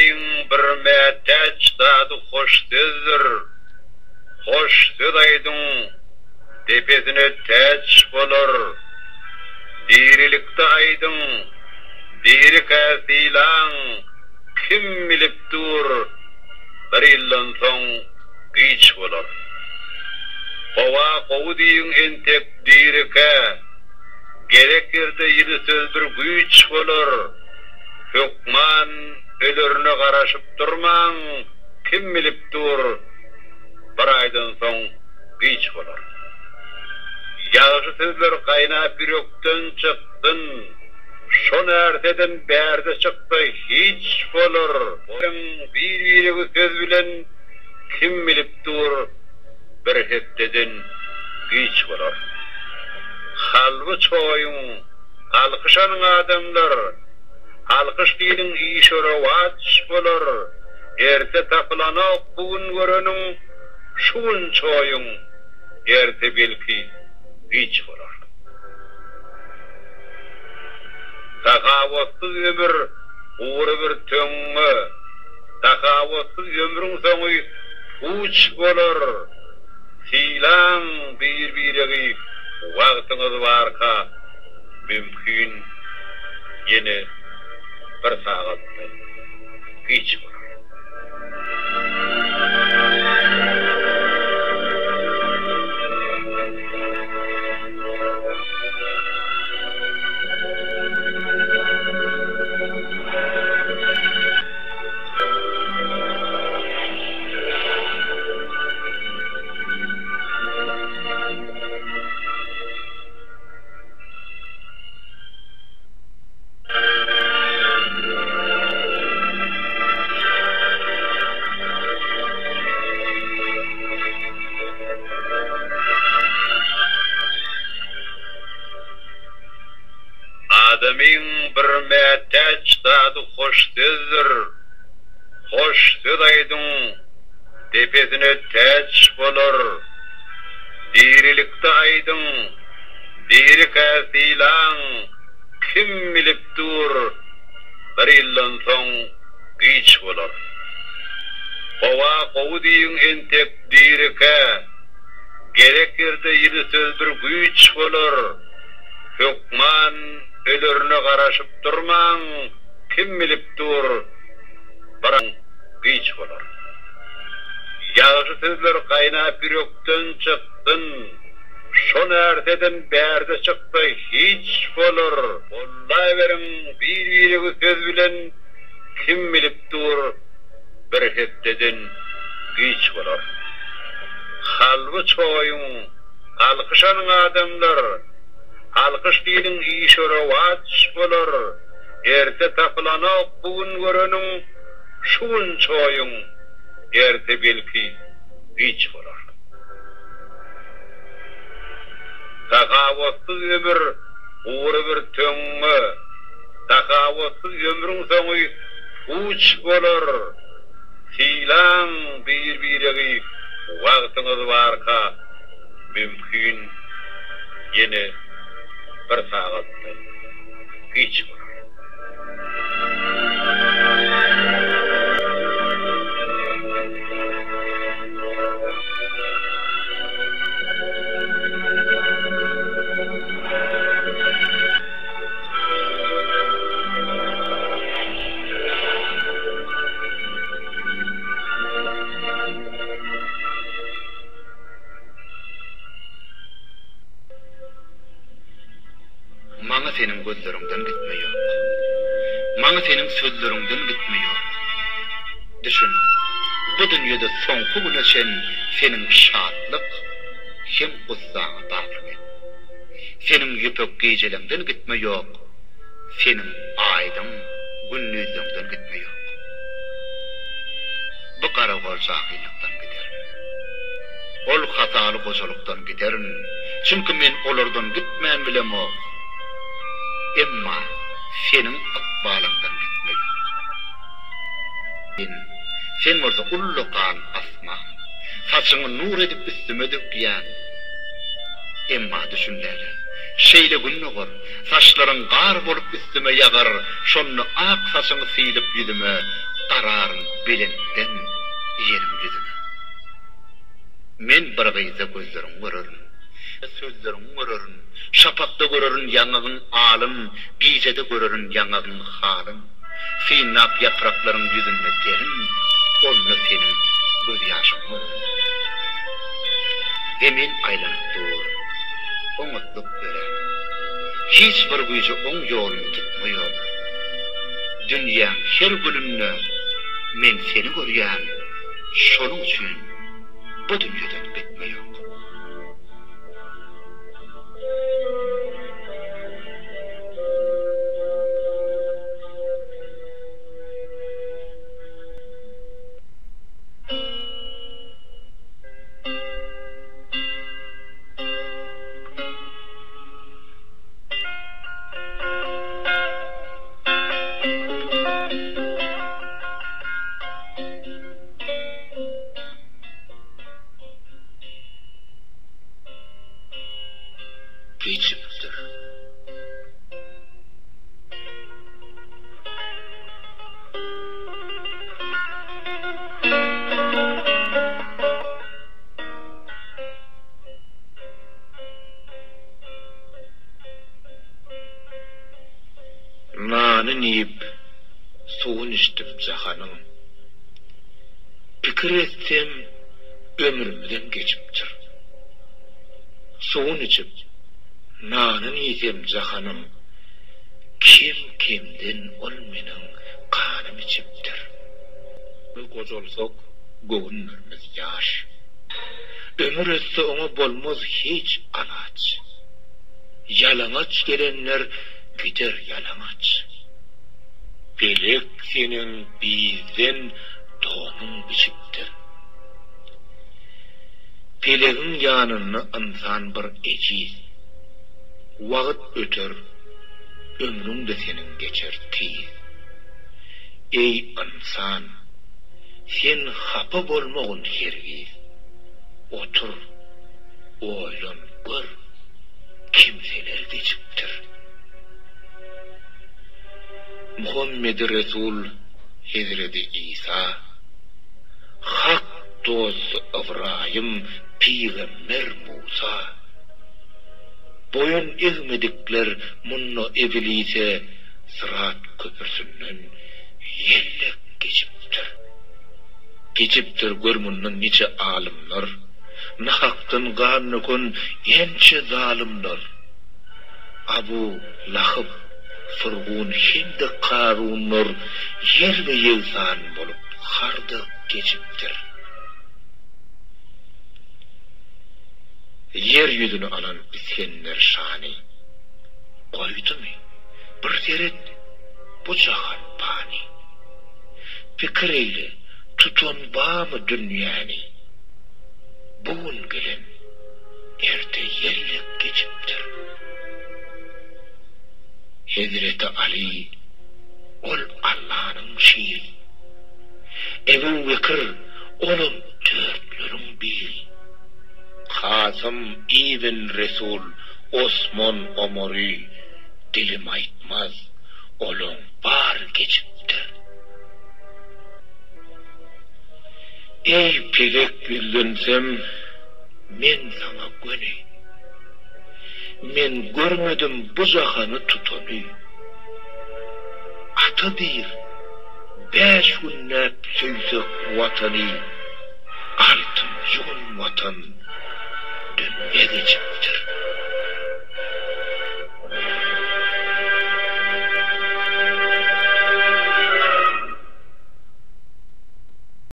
Adamın bir mätäç dadı hoş sözdür. Hoş söz aydın tepesine täç bolar. Dirilikde aydın diri käsilan kim bilipdir. Bir ýyldan soň giç bolar. Hova gowdyň entek dirike gerek yerde ýyly söz bir güç bolar. Hükman ölürüne garaşıp durmaň kim bilipdir. Bir aýdan soň giç bolar. Ýagşy sözler gaýnap ýürekden çykdyn. Şon erteden bärde çykdy hiç bolar. Bir söz bilen kim bilipdir. Bir hepdeden giç bolar. Halwy çoýun, alkyşanyň adamlar, alkyş diýilen işore waç bolar. Erte tapylanyp bugün göreniň şuň çoýun, erte belki giç bolar. Takawatsyz ömür, uğry bir töňe, takawatsyz ömrüň soňy uç bolar. Silan bir-birigi wagtyňyz barka mümkin ýene bir sagatda giç bolar. Adamın bir mätäç dadı hoş sözdür. Hoş söz aydın tepesine täç bolar. Dirilikde aydın diri käsilan kim bilipdir. Bir ýyldan soň giç bolar. Hova gowdyň entek dirike gerek yerde ýyly söz bir güç bolar. Hükman ölürüne garaşıp durmaň kim bilipdir. Bir giç bolar. Ýagşy sözler gaýnap ýürekden çykdyn. Şon erteden bärde çykdy hiç bolar. Bollaýberin bir söz bilen kim bilipdir. Bir hepdeden giç bolar. Halwy çoýun, alkyşanyň adamlar, alkyş diýilen işore waç bolar. Erte tapylanyp bugün göreniň şuň çoýun, erte belki giç bolar. Takawatsyz ömür, uğry bir töňe, takawatsyz ömrüň soňy uç bolar. Silan bir-birigi wagtyňyz barka mümkin ýene bir sagatda giç bolar. Maňa senin gözleriňden gitme ýok. Maňa senin sözleriňden gitme ýok. Düşün, bu dünýede soňky güneşen senin şatlyk hem uzzaňa bagly. Senin ýüpek gejeleňden gitme ýok. Senin aýdyň günnüzüňden gitme ýok. Bu gara golşaklykdan gider. Ol hataly goşalykdan giderin. Çünki men olardan gitmän bilemo. Emma senin akbalyňdan gitme ýok. Sen bolsa ullukan asma. Saçyňy nur edip üstüme dökýän. Emma düşünleri. Şeýle günnogor, saçlaryň gar bolup üstüme ýagar, şonu ak saçyňy silip ýüzüme dararın belenden yerim yüzüne. Men bir gayza gözlerim görürüm, sözlerim görürüm, şapakda görürüm yanağın alım, giycede görürüm yanağın halım. Sinap yapraklarım yüzünde derim, onunla senin göz yaşın görürüm. Zemin aylanıp dur, oňatlyp beren. Hiç bir güýje oň ýoluny tutmaýar. Dünýäň her gülünde men seni görýän, şonuň üçin bu dünýeden gitmeýär. Geçipdir. Nanın yiyip, suğun içtim cahanım. Pikir etsem, ömrümden geçipdir. Suğun içip, nanın yiyem cahanım, kim kimden ol menin kanım içipdir. Gozolsak, göğünlerimiz yaş. Ömür etse ona bolmaz hiç alaç. Yalanaç gelenler gider yalanaç. Belek senin bizden doğunun biçipdir. Peleğin yanını insan bir eciz. Wagt öter, ömrün de senin geçer tiz. Ey insan, sen hapa bolmağın hergiz. Otur, oylun gör, kimseler geçipdir. Muhammed Resul Hazreti İsa, hak dost İbrahim, Peygamber Musa, boyun eğmedikler munno iblise sırat köprüsünden yellek geçipdir. Geçipdir görmünden nice alimler, nahaktan garnukun ençe zalimler. Abu Lahab, Fırgun, Hindi Karunlar yer ve yelsan bolup harda geçipdir. Yer yüzünü alan iskenler şani koydu mu? Bir seret bu cahan pani. Fikir eyle tutun bağ mı dünyani? Bugün gelen erte yerlik geçiptir. Hazreti Ali ol Allah'ın şiiri. Ebu Bekir onun dörtlörün biri. Kasım İbn Resul Osman Omari dilim aytmaz olun bar geçiptir. Ey pelek yüzlensem men sana göne. Men görmedim bu zahanı tutonu. Ata bir, 5 günnep söysek vatanı, 6. gün vatan dünya geçiptir.